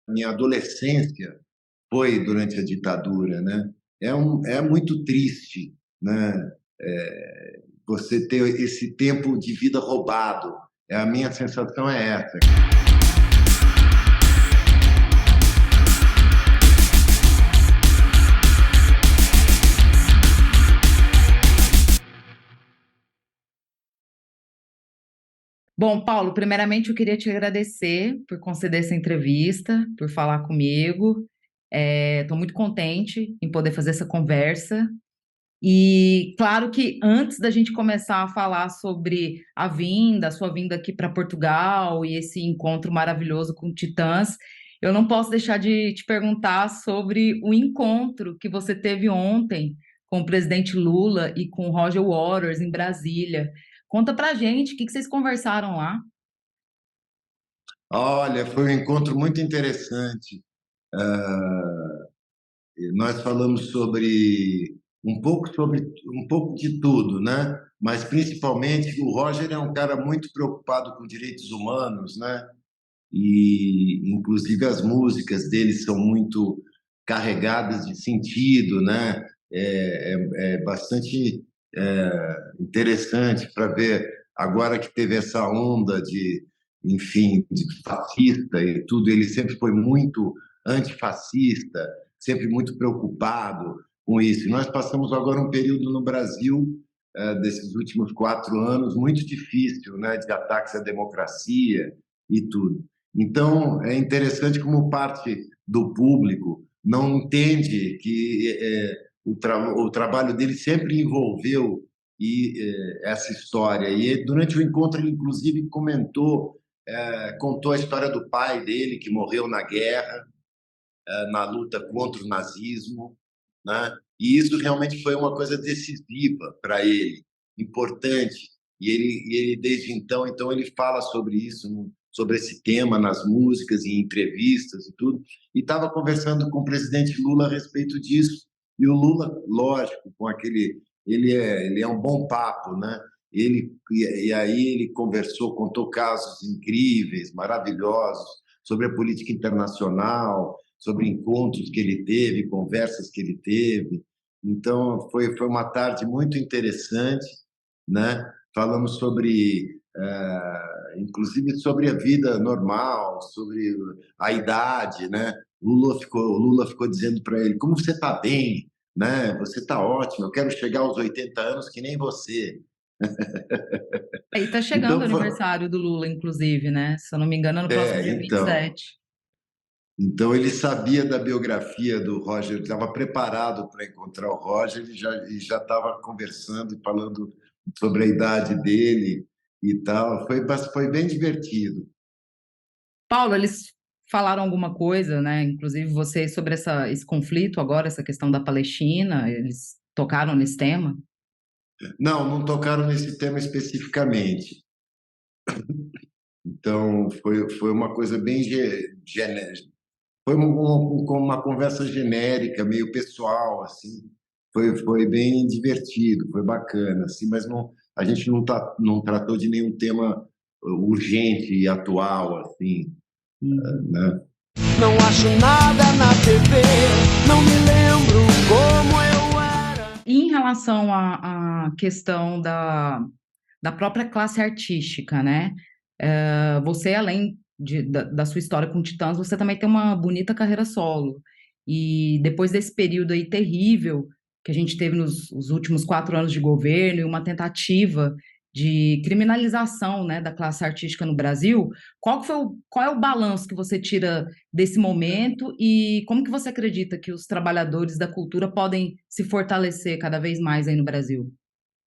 minha adolescência foi durante a ditadura, né? É muito triste, né? Você ter esse tempo de vida roubado. A minha sensação é essa. Bom, Paulo, primeiramente eu queria te agradecer por conceder essa entrevista, por falar comigo. Estou muito contente em poder fazer essa conversa. E claro que antes da gente começar a falar sobre a sua vinda aqui para Portugal e esse encontro maravilhoso com Titãs, eu não posso deixar de te perguntar sobre o encontro que você teve ontem com o presidente Lula e com o Roger Waters em Brasília. Conta pra gente o que vocês conversaram lá. Olha, foi um encontro muito interessante. Nós falamos sobre um pouco de tudo, né? Mas principalmente o Roger é um cara muito preocupado com direitos humanos, né? E inclusive as músicas dele são muito carregadas de sentido, né? É bastante interessante para ver agora que teve essa onda enfim, de fascista e tudo. Ele sempre foi muito antifascista, sempre muito preocupado com isso. E nós passamos agora um período no Brasil desses últimos 4 anos muito difícil, né? De ataques à democracia e tudo. Então, é interessante como parte do público não entende que o trabalho dele sempre envolveu essa história. E durante o encontro, ele, inclusive, contou a história do pai dele, que morreu na guerra, na luta contra o nazismo, né? E isso realmente foi uma coisa decisiva para ele, importante. E ele desde então ele fala sobre isso, sobre esse tema nas músicas e em entrevistas e tudo. E estava conversando com o presidente Lula a respeito disso. E o Lula, lógico, com aquele, ele é um bom papo, né? E aí ele conversou, contou casos incríveis, maravilhosos sobre a política internacional, sobre encontros que ele teve, conversas que ele teve. Então, foi uma tarde muito interessante, né? Falamos inclusive sobre a vida normal, sobre a idade, né? O Lula ficou dizendo para ele: como você está bem, né? Você está ótimo, eu quero chegar aos 80 anos que nem você. Aí tá chegando o Então, aniversário do Lula, inclusive, né? Se eu não me engano, é no próximo dia então, 27. Então, ele sabia da biografia do Roger, estava preparado para encontrar o Roger e já estava conversando e falando sobre a idade dele e tal. Foi bem divertido. Paulo, eles falaram alguma coisa, né? Inclusive você sobre esse conflito agora, essa questão da Palestina, eles tocaram nesse tema? Não, não tocaram nesse tema especificamente. Então, foi uma coisa bem genérica. Foi uma conversa genérica, meio pessoal, assim. Foi bem divertido, foi bacana, assim, mas não, a gente não tratou de nenhum tema urgente e atual, assim, Uhum. né? Não acho nada na TV, não me lembro como eu era. E em relação à questão da própria classe artística, né? Você, além da sua história com Titãs, você também tem uma bonita carreira solo. E depois desse período aí terrível que a gente teve nos últimos 4 anos de governo e uma tentativa de criminalização, né, da classe artística no Brasil, qual é o balanço que você tira desse momento e como que você acredita que os trabalhadores da cultura podem se fortalecer cada vez mais aí no Brasil?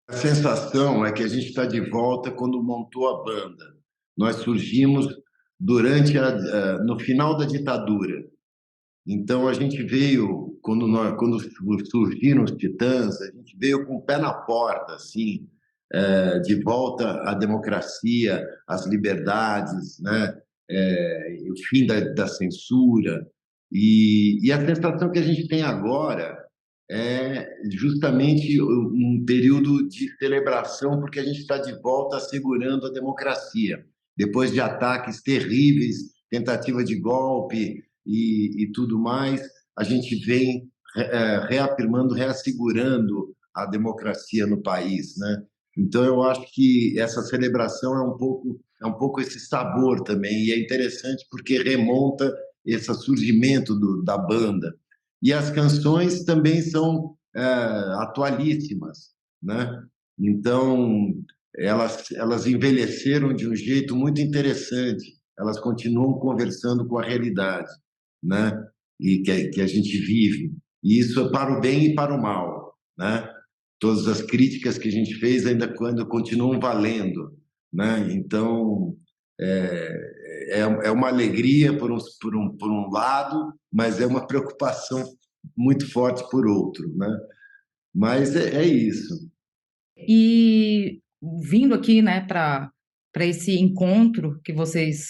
A sensação é que a gente está de volta quando montou a banda. Nós surgimos no final da ditadura. Então a gente veio quando surgiram os Titãs, a gente veio com o pé na porta, assim, de volta à democracia, às liberdades, né? O fim da censura e a sensação que a gente tem agora é justamente um período de celebração, porque a gente está de volta assegurando a democracia depois de ataques terríveis, tentativa de golpe e tudo mais, a gente vem reafirmando, reassegurando a democracia no país, né? Então, eu acho que essa celebração é um pouco esse sabor também, e é interessante porque remonta esse surgimento da banda. E as canções também são atualíssimas, né? Então, elas envelheceram de um jeito muito interessante, elas continuam conversando com a realidade, né? E que a gente vive. E isso é para o bem e para o mal, né? Todas as críticas que a gente fez ainda continuam valendo, né? Então, é uma alegria por um lado, mas é uma preocupação muito forte por outro, né? Mas é isso. E vindo aqui, né, para esse encontro que vocês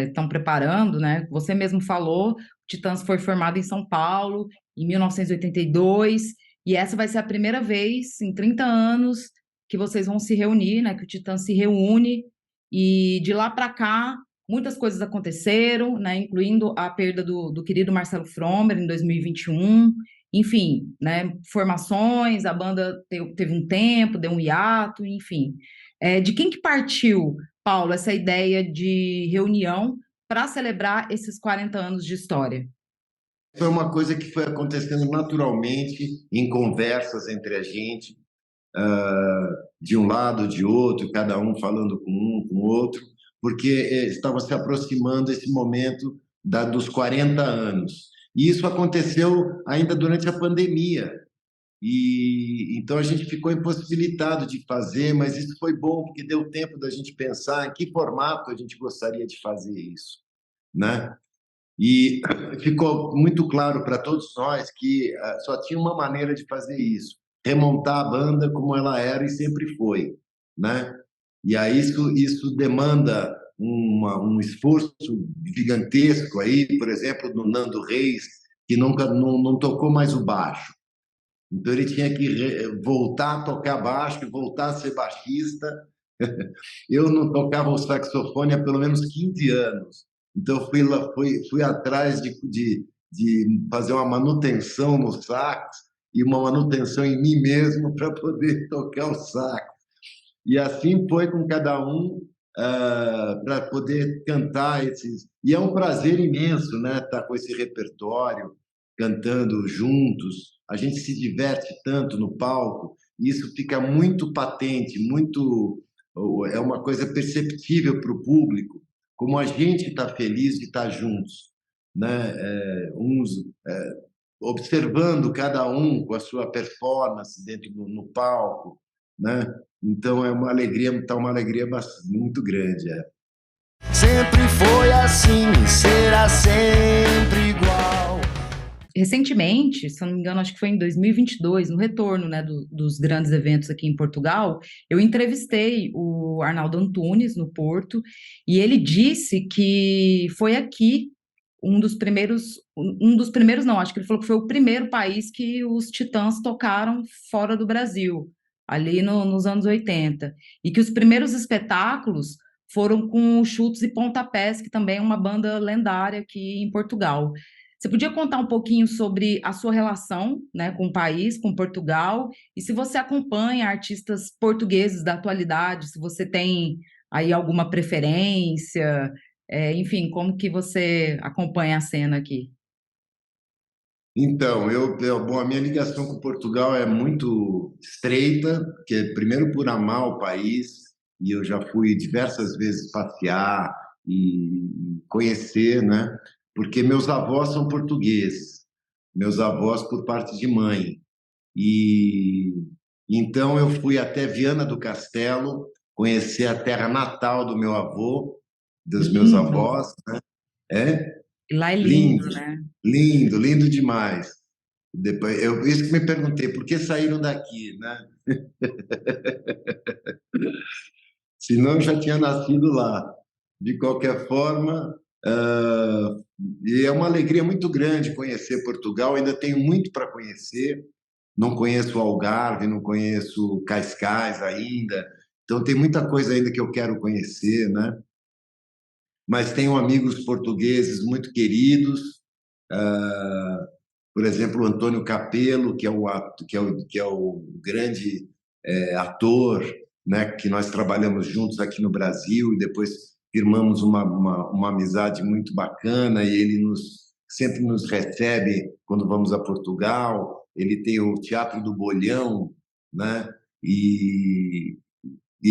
estão preparando, né? Você mesmo falou, o Titãs foi formado em São Paulo em 1982, e essa vai ser a primeira vez em 30 anos que vocês vão se reunir, né? Que o Titãs se reúne, e de lá para cá muitas coisas aconteceram, né? Incluindo a perda do querido Marcelo Fromer em 2021. Enfim, né, formações, a banda teve um tempo, deu um hiato, enfim. De quem que partiu, Paulo, essa ideia de reunião para celebrar esses 40 anos de história? Foi uma coisa que foi acontecendo naturalmente em conversas entre a gente, de um lado, de outro, cada um falando com o outro, porque estava se aproximando esse momento dos 40 anos. E isso aconteceu ainda durante a pandemia. E então a gente ficou impossibilitado de fazer, mas isso foi bom porque deu tempo da gente pensar em que formato a gente gostaria de fazer isso, né? E ficou muito claro para todos nós que só tinha uma maneira de fazer isso: remontar a banda como ela era e sempre foi, né? E aí isso demanda um esforço gigantesco aí, por exemplo, do Nando Reis, que nunca não tocou mais o baixo. Então ele tinha que voltar a tocar baixo e voltar a ser baixista. Eu não tocava o saxofone há pelo menos 15 anos. Então fui atrás de fazer uma manutenção no sax e uma manutenção em mim mesmo para poder tocar o sax. E assim foi com cada um, para poder cantar esses. E é um prazer imenso, né, estar com esse repertório, cantando juntos. A gente se diverte tanto no palco, e isso fica muito patente, é uma coisa perceptível para o público, como a gente está feliz de estar juntos, né? Observando cada um com a sua performance dentro no palco, né? Então é uma alegria, tá uma alegria muito grande. Sempre foi assim, será sempre igual. Recentemente, se eu não me engano, acho que foi em 2022, no retorno, né, dos grandes eventos aqui em Portugal, eu entrevistei o Arnaldo Antunes no Porto, e ele disse que foi aqui um dos primeiros não, acho que ele falou que foi o primeiro país que os Titãs tocaram fora do Brasil, ali nos anos 80, e que os primeiros espetáculos foram com Chutes e Pontapés, que também é uma banda lendária aqui em Portugal. Você podia contar um pouquinho sobre a sua relação, né, com o país, com Portugal, e se você acompanha artistas portugueses da atualidade, se você tem aí alguma preferência, enfim, como que você acompanha a cena aqui? Então, bom, a minha ligação com Portugal é muito estreita, que é, primeiro por amar o país, e eu já fui diversas vezes passear e conhecer, né? Porque meus avós são portugueses, meus avós por parte de mãe. E então eu fui até Viana do Castelo, conhecer a terra natal do meu avô, dos meus Lindo. avós, né? É Lá é lindo, lindo, né? lindo, lindo demais. Depois, isso que me perguntei, por que saíram daqui, né? Senão eu já tinha nascido lá. De qualquer forma, e é uma alegria muito grande conhecer Portugal. Ainda tenho muito para conhecer. Não conheço o Algarve, não conheço Cascais ainda. Então tem muita coisa ainda que eu quero conhecer, né? Mas tenho amigos portugueses muito queridos Por exemplo, o Antônio Capello, que é o grande ator, né, que nós trabalhamos juntos aqui no Brasil e depois firmamos uma amizade muito bacana e ele sempre nos recebe quando vamos a Portugal. Ele tem o Teatro do Bolhão, né, e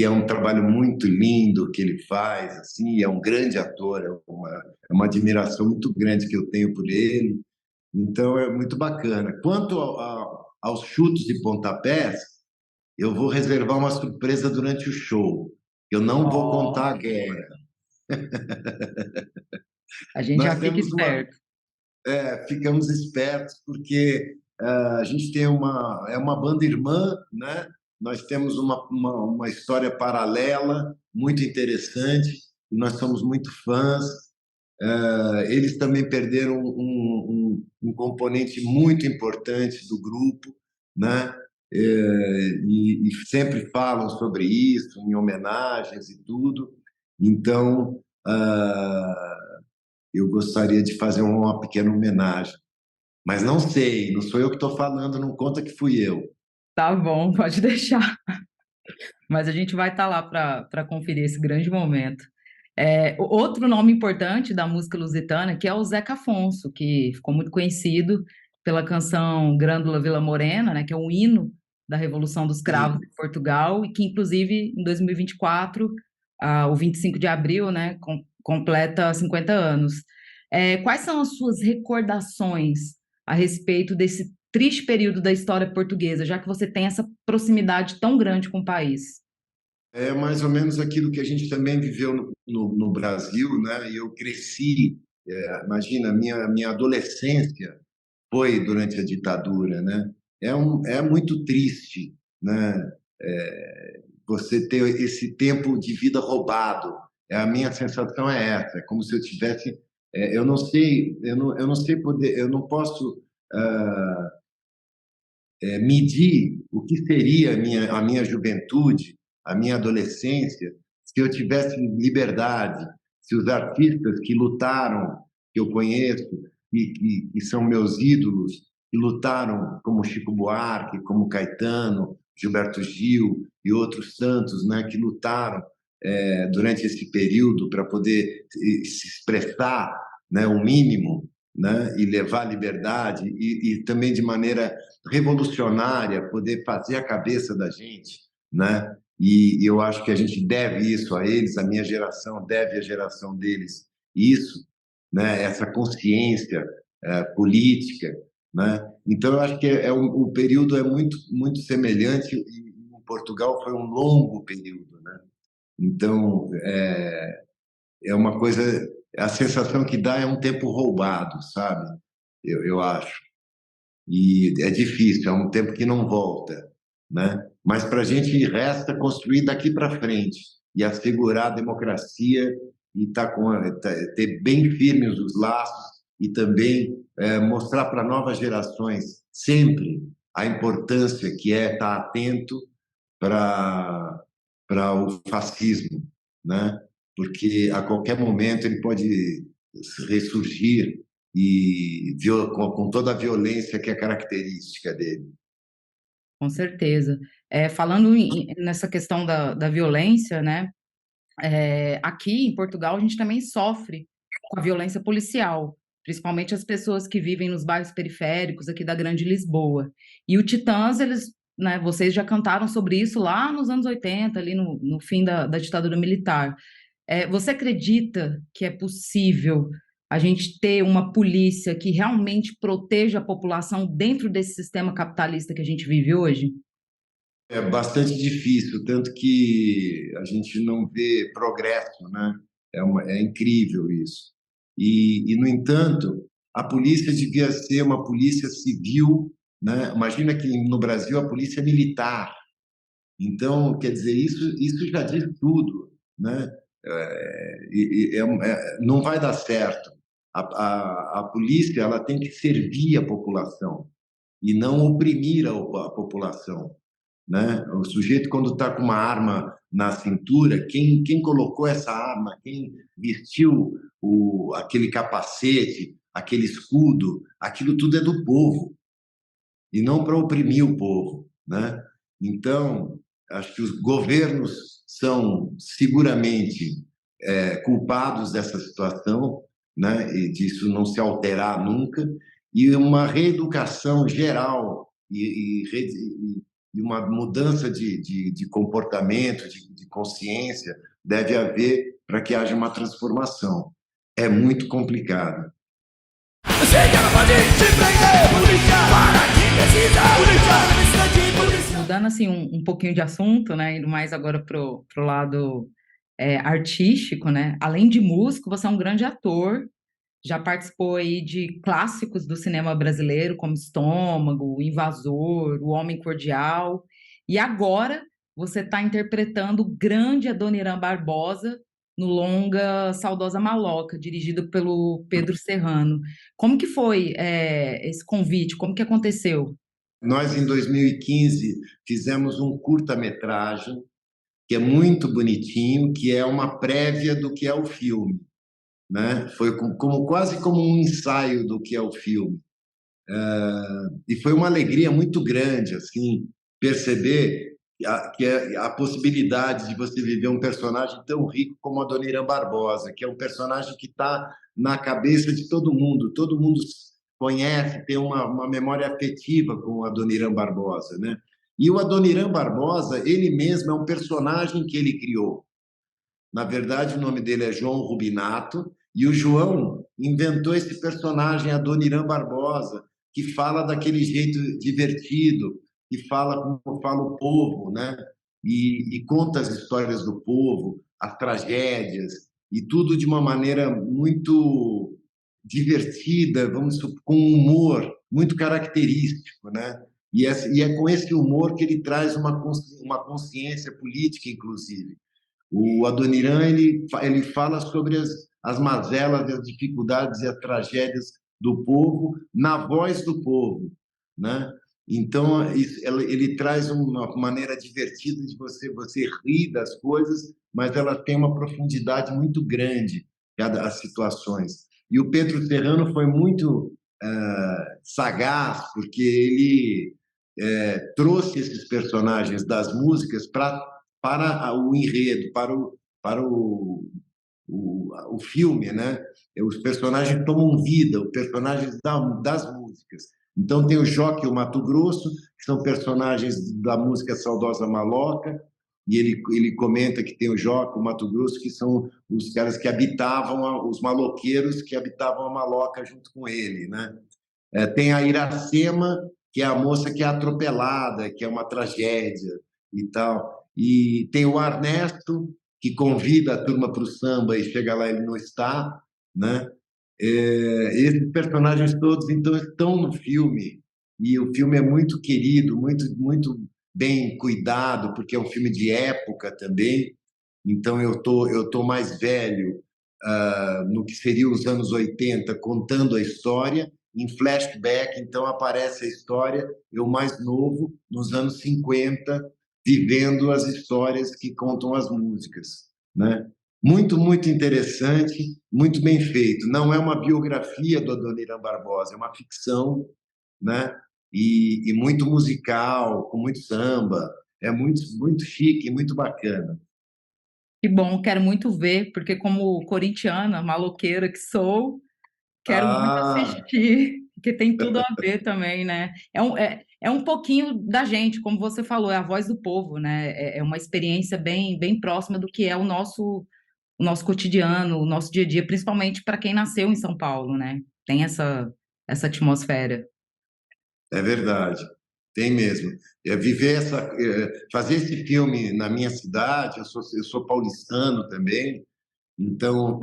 é um trabalho muito lindo que ele faz, assim, é um grande ator, é uma admiração muito grande que eu tenho por ele. Então é muito bacana. Quanto aos chutes e pontapés, eu vou reservar uma surpresa durante o show. Eu não vou contar Ó, agora. a gente Nós já fica temos esperto. ficamos espertos porque a gente tem uma banda irmã, né? Nós temos uma história paralela muito interessante e nós somos muito fãs. Eles também perderam um componente muito importante do grupo, né? E sempre falam sobre isso, em homenagens e tudo. Então, eu gostaria de fazer uma pequena homenagem. Mas não sei, não sou eu que estou falando, não conta que fui eu. Tá bom, pode deixar. Mas a gente vai estar lá para conferir esse grande momento. Outro nome importante da música lusitana, que é o Zeca Afonso, que ficou muito conhecido pela canção Grândola Vila Morena, né, que é um hino da Revolução dos Cravos Sim. em Portugal, e que, inclusive, em 2024, o 25 de abril, né, completa 50 anos. Quais são as suas recordações a respeito desse triste período da história portuguesa, já que você tem essa proximidade tão grande com o país? É mais ou menos aquilo que a gente também viveu no Brasil, né? Eu cresci, imagina, minha adolescência foi durante a ditadura, né? É muito triste, né? Você ter esse tempo de vida roubado. A minha sensação é essa, é como se eu tivesse, eu não sei, eu não sei poder, eu não posso medir o que seria a minha juventude, a minha adolescência, se eu tivesse liberdade, se os artistas que lutaram, que eu conheço, e são meus ídolos, que lutaram como Chico Buarque, como Caetano, Gilberto Gil e outros tantos, né, que lutaram durante esse período para poder se expressar, né, o mínimo, né, e levar liberdade e também de maneira revolucionária poder fazer a cabeça da gente, né? E eu acho que a gente deve isso a eles, a minha geração deve à geração deles isso, né? Essa consciência política, né? Então eu acho que o período é muito muito semelhante e em Portugal foi um longo período, né? Então é uma coisa, a sensação que dá é um tempo roubado, sabe? Eu acho. E é difícil, é um tempo que não volta, né? Mas para a gente resta construir daqui para frente e assegurar a democracia e ter bem firmes os laços e também mostrar para novas gerações sempre a importância que é estar atento para o fascismo, né? Porque a qualquer momento ele pode ressurgir e com toda a violência que é característica dele. Com certeza. Falando nessa questão da violência, né? Aqui em Portugal a gente também sofre com a violência policial, principalmente as pessoas que vivem nos bairros periféricos aqui da Grande Lisboa. E o Titãs, eles, né, vocês já cantaram sobre isso lá nos anos 80, ali no fim da ditadura militar. Você acredita que é possível a gente ter uma polícia que realmente proteja a população dentro desse sistema capitalista que a gente vive hoje? É bastante difícil, tanto que a gente não vê progresso, né? É incrível isso. No entanto, a polícia devia ser uma polícia civil, né? Imagina que no Brasil a polícia é militar. Então, quer dizer, isso já diz tudo, né? Não vai dar certo. A polícia ela tem que servir a população e não oprimir a população, né? O sujeito, quando está com uma arma na cintura, quem colocou essa arma, quem vestiu aquele capacete, aquele escudo, aquilo tudo é do povo, e não para oprimir o povo, né? Então, acho que os governos são seguramente culpados dessa situação, né? E disso não se alterar nunca, e uma reeducação geral e uma mudança de comportamento, de consciência deve haver para que haja uma transformação. É muito complicado. Mudando assim um pouquinho de assunto, né, indo mais agora pro lado artístico, né? Além de músico, você é um grande ator, já participou aí de clássicos do cinema brasileiro, como Estômago, Invasor, O Homem Cordial, e agora você está interpretando o grande Adoniran Barbosa no longa Saudosa Maloca, dirigido pelo Pedro Serrano. Como que foi esse convite? Como que aconteceu? Nós, em 2015, fizemos um curta-metragem que é muito bonitinho, que é uma prévia do que é o filme, né? Foi quase como um ensaio do que é o filme. E foi uma alegria muito grande, assim, perceber a possibilidade de você viver um personagem tão rico como Adoniran Barbosa, que é um personagem que está na cabeça de todo mundo conhece, tem uma memória afetiva com o Adoniran Barbosa, né? E o Adoniran Barbosa, ele mesmo é um personagem que ele criou. Na verdade, o nome dele é João Rubinato, e o João inventou esse personagem, Adoniran Barbosa, que fala daquele jeito divertido, que fala como fala o povo, né? E conta as histórias do povo, as tragédias, e tudo de uma maneira muito divertida, com humor muito característico, né? E é com esse humor que ele traz uma consciência política, inclusive. O Adoniran ele fala sobre as mazelas, as dificuldades e as tragédias do povo na voz do povo, né? Então ele traz uma maneira divertida de você rir das coisas, mas ela tem uma profundidade muito grande as situações. E o Pedro Serrano foi muito sagaz, porque ele trouxe esses personagens das músicas para o enredo, para o filme, né? Os personagens tomam vida, os personagens das músicas. Então tem o Joque e o Mato Grosso, que são personagens da música Saudosa Maloca, e ele comenta que tem o Joque e o Mato Grosso, que são os caras que habitavam, os maloqueiros que habitavam a Maloca junto com ele, né? Tem a Iracema, que é a moça que é atropelada, que é uma tragédia e tal. E tem o Ernesto, que convida a turma para o samba e chega lá ele não está, né? Esses personagens todos então estão no filme, e o filme é muito querido, muito bem cuidado, porque é um filme de época também. Então eu tô mais velho, no que seria os anos 80, contando a história em flashback, então aparece a história, eu mais novo, nos anos 50, vivendo as histórias que contam as músicas, né? Muito interessante, muito bem feito. Não é uma biografia do Adoniran Barbosa, é uma ficção, né? E muito musical, com muito samba. É muito chique, muito bacana. Que bom, quero muito ver, porque como corintiana, maloqueira que sou, quero muito Ah, assistir, porque tem tudo a ver também, né? É um pouquinho da gente, como você falou, é a voz do povo, né? É uma experiência bem próxima do que é o nosso cotidiano, o nosso dia a dia, principalmente para quem nasceu em São Paulo, né? Tem essa atmosfera. é verdade, tem mesmo. Fazer esse filme na minha cidade, eu sou paulistano também, então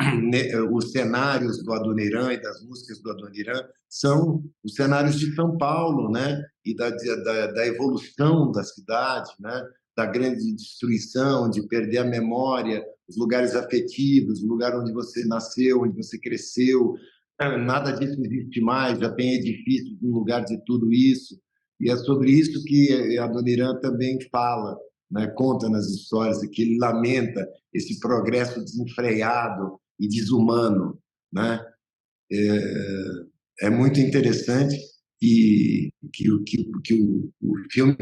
os cenários do Adoniran e das músicas do Adoniran são os cenários de São Paulo, né? E da evolução da cidade, né? Da grande destruição, de perder a memória, os lugares afetivos, o lugar onde você nasceu, onde você cresceu. Nada disso existe mais, já tem edifícios no lugar de tudo isso. E é sobre isso que a Adoniran também fala, né? Conta nas histórias, que ele lamenta esse progresso desenfreado e desumano, né? é muito interessante que o filme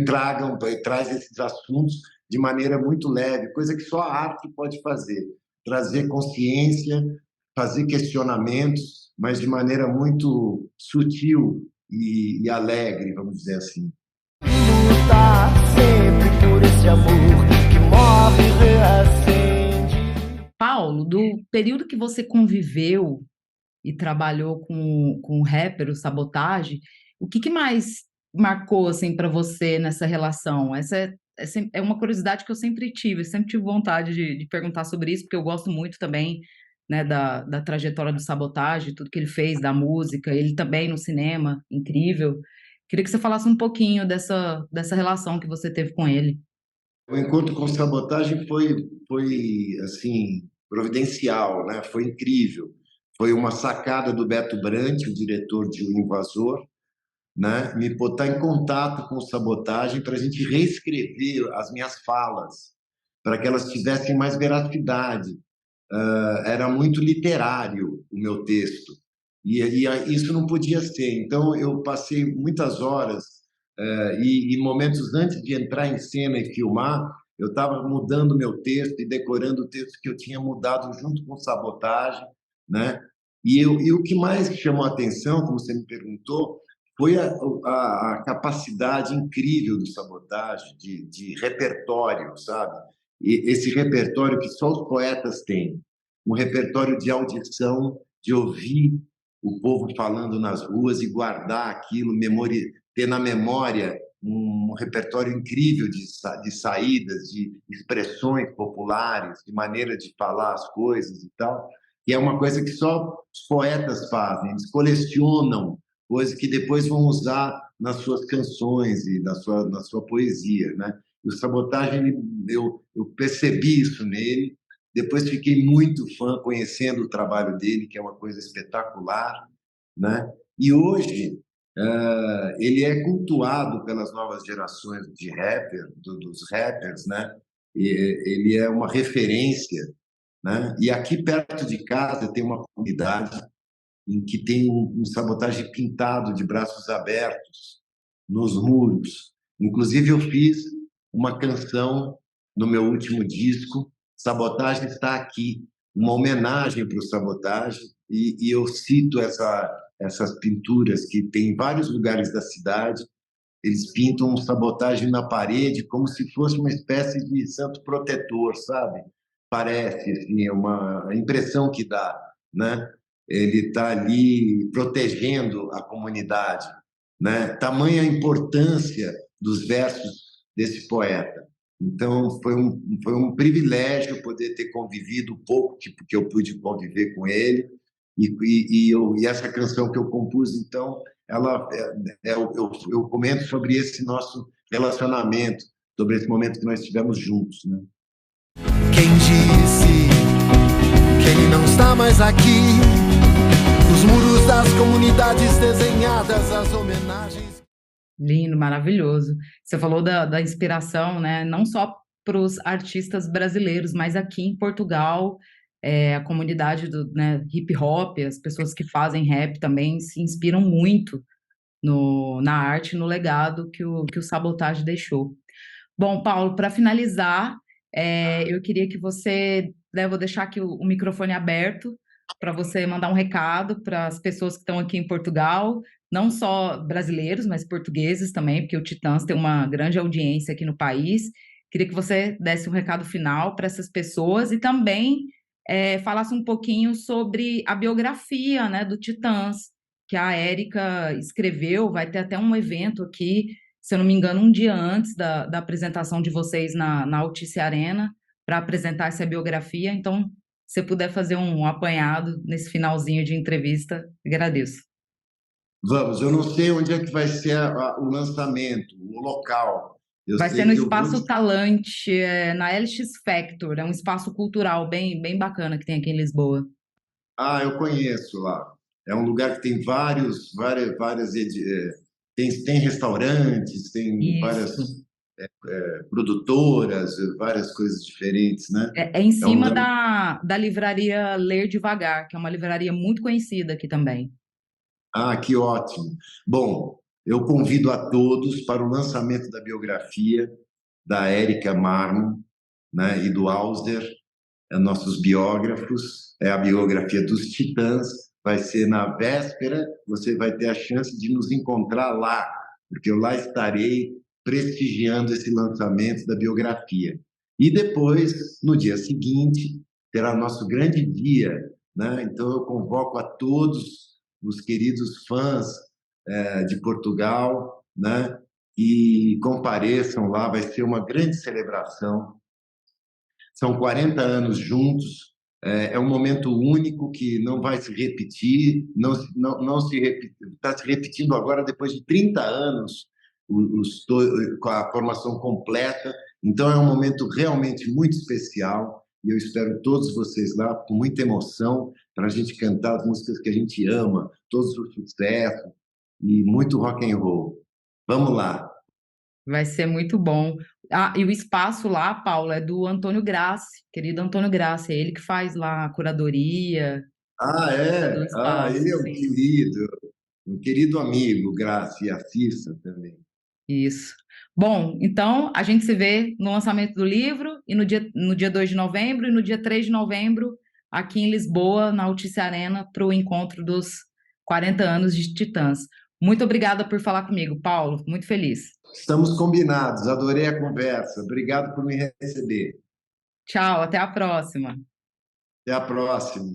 traz esses assuntos de maneira muito leve, coisa que só a arte pode fazer, trazer consciência, fazer questionamentos, mas de maneira muito sutil e alegre, vamos dizer assim. Lutar sempre por esse amor que morre e reacende. Paulo, do período que você conviveu e trabalhou com o rapper, o Sabotagem, o que mais marcou assim para você nessa relação? É uma curiosidade que eu sempre tive vontade de perguntar sobre isso, porque eu gosto muito também, né, da trajetória do Sabotagem, tudo que ele fez, da música, ele também no cinema, incrível. Queria que você falasse um pouquinho dessa relação que você teve com ele. O encontro com Sabotagem foi assim, providencial, né? Foi incrível. Foi uma sacada do Beto Brandt, o diretor de O Invasor, né? Me botar em contato com o Sabotagem para a gente reescrever as minhas falas, para que elas tivessem mais veracidade. Era muito literário o meu texto, e isso não podia ser. Então, eu passei muitas horas e momentos antes de entrar em cena e filmar, eu estava mudando meu texto e decorando o texto que eu tinha mudado junto com Sabotagem, né? E o que mais chamou a atenção, como você me perguntou, foi a capacidade incrível do Sabotagem de repertório, sabe? E esse repertório que só os poetas têm, um repertório de audição, de ouvir o povo falando nas ruas e guardar aquilo, ter na memória um repertório incrível de saídas, de expressões populares, de maneira de falar as coisas e tal, que é uma coisa que só os poetas fazem, eles colecionam coisas que depois vão usar nas suas canções e na sua poesia, né? E o Sabotagem, eu percebi isso nele, depois fiquei muito fã, conhecendo o trabalho dele, que é uma coisa espetacular, né? E hoje ele é cultuado pelas novas gerações dos rappers, né? Ele é uma referência, né? E aqui perto de casa tem uma comunidade em que tem um Sabotagem pintado de braços abertos nos muros. Inclusive, eu fiz uma canção no meu último disco, Sabotagem Está Aqui, uma homenagem para o Sabotagem, e eu cito essas pinturas que tem em vários lugares da cidade. Eles pintam Sabotagem na parede como se fosse uma espécie de santo protetor, sabe? Parece, assim, é uma impressão que dá, né? Ele está ali protegendo a comunidade, né? Tamanha a importância dos versos desse poeta. Então, foi um privilégio poder ter convivido um pouco que eu pude conviver com ele, e essa canção que eu compus, então, ela eu comento sobre esse nosso relacionamento, sobre esse momento que nós tivemos juntos, né? Quem disse que ele não está mais aqui? Os muros das comunidades desenhadas, as homenagens. Lindo, maravilhoso. Você falou da inspiração, né? Não só para os artistas brasileiros, mas aqui em Portugal, a comunidade do, né, hip hop, as pessoas que fazem rap também se inspiram muito na arte, no legado que o Sabotagem deixou. Bom, Paulo, para finalizar, eu queria que você, né, eu vou deixar aqui o microfone aberto para você mandar um recado para as pessoas que estão aqui em Portugal, não só brasileiros, mas portugueses também, porque o Titãs tem uma grande audiência aqui no país. Queria que você desse um recado final para essas pessoas e também falasse um pouquinho sobre a biografia, né, do Titãs, que a Érica escreveu. Vai ter até um evento aqui, se eu não me engano, um dia antes da apresentação de vocês na Altice Arena, para apresentar essa biografia. Então, se você puder fazer um apanhado nesse finalzinho de entrevista, agradeço. Vamos, eu não sei onde é que vai ser o lançamento, o local. Vai ser no Espaço Talante, na LX Factor, é um espaço cultural bem, bem bacana que tem aqui em Lisboa. Ah, eu conheço lá. É um lugar que tem várias tem restaurantes, tem Isso. várias. produtoras, várias coisas diferentes, né? É em É um cima lugar... da livraria Ler Devagar, que é uma livraria muito conhecida aqui também. Ah, que ótimo. Bom, eu convido a todos para o lançamento da biografia da Érica Marmon, né, e do Auster, nossos biógrafos. É a biografia dos Titãs. Vai ser na véspera, você vai ter a chance de nos encontrar lá, porque eu lá estarei prestigiando esse lançamento da biografia. E depois, no dia seguinte, terá nosso grande dia, né? Então eu convoco a todos os queridos fãs de Portugal, né? E compareçam lá, vai ser uma grande celebração. São 40 anos juntos, é um momento único que não vai se repetir, está se repetindo agora depois de 30 anos, com a formação completa. Então é um momento realmente muito especial e eu espero todos vocês lá com muita emoção para a gente cantar as músicas que a gente ama, todos os sucessos e muito rock and roll. Vamos lá. Vai ser muito bom. Ah, e o espaço lá, Paulo, é do Antônio Grassi, querido Antônio Grassi, é ele que faz lá a curadoria Ah, do é? Ah, espaço, ele é sim. um querido amigo, Graça, e a Cissa também. Isso. Bom, então a gente se vê no lançamento do livro e no dia 2 de novembro e no dia 3 de novembro aqui em Lisboa, na Altice Arena, para o encontro dos 40 anos de Titãs. Muito obrigada por falar comigo, Paulo. Muito feliz. Estamos combinados, adorei a conversa. Obrigado por me receber. Tchau, até a próxima. Até a próxima.